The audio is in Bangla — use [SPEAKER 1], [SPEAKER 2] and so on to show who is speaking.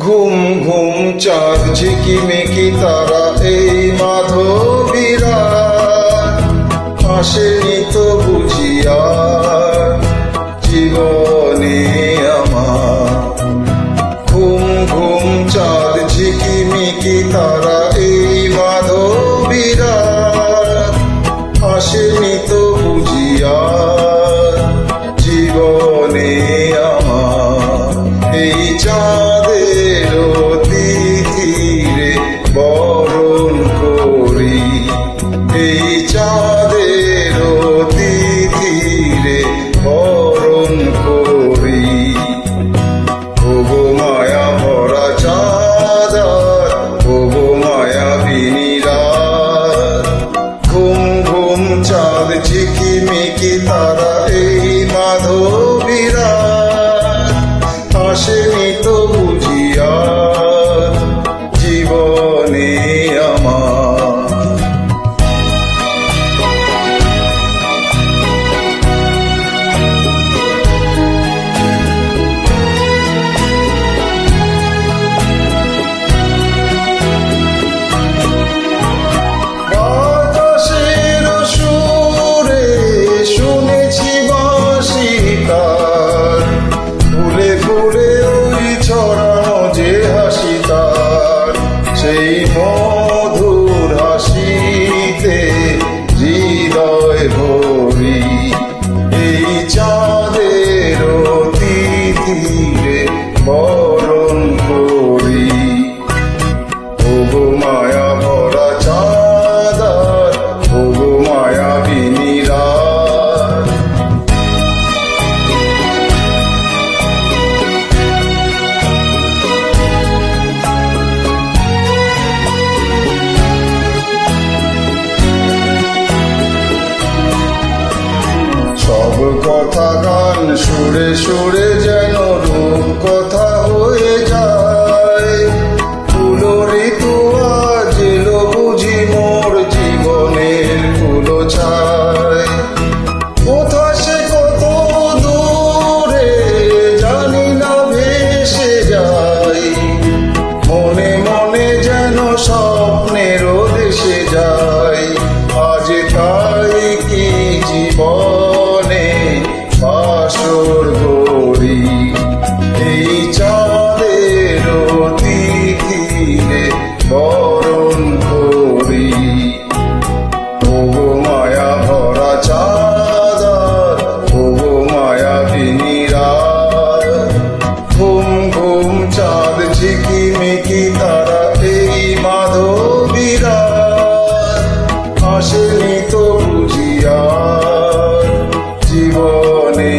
[SPEAKER 1] ঘুম ঘুম চাঁদ ঝিকিমিকি তারা এই মাধবীরা আসেনি তো বুঝিয়া জীবনে আমার। ঘুম ঘুম চাঁদ ঝিকিমিকি তারা এই মাধবীরা আসেনি তো বুঝিয়া জীবনে আমার। এই চাঁদের তিথিরে বরণ করি, এই চাঁদের তিথিরে বরণ করি। ওগো মায়া ভরা চাঁদ, ওগো মায়াবিনী রাত। ঘুম ঘুম চাঁদ ঝিকিমিকি তারা এই মাধবীরা আসেনি তো বুঝিয়া জীবনে আমার। বাতাসের সুরে শুনেছি বাঁশি তার, ফুলে ফুলে ওই ছড়ানো যে হাসি তার। সেই মধুর হাসিতে হৃদয় ভরি, এই চাঁদের তিথিরে বরণ করি। ওগো মায়া ভরা চাঁদ, ওগো মায়াবিনী রাত। সব কথা গান সুরে সুরে যেন রূপ কথা হয়ে যায়। ফুলো ঋতু আজ এলো বুঝি মোর জীবনের ফুলো ছায়। কোথা সে কত দূরে জানি না ভেসে যাই, মনে মনে যেন স্বপ্নের দেশে যাই। আজ তাই কি জীবনে বাসর গড়ি, এই চাঁদের তিথিরে বরণ করি। ওগো মায়া ভরা চাঁদ, ওগো মায়াবিনী রাত। ঘুম ঘুম চাঁদ ঝিকিমিকি তারা এই মাধবীরা আসেনি তো বুঝিয়া জীবনে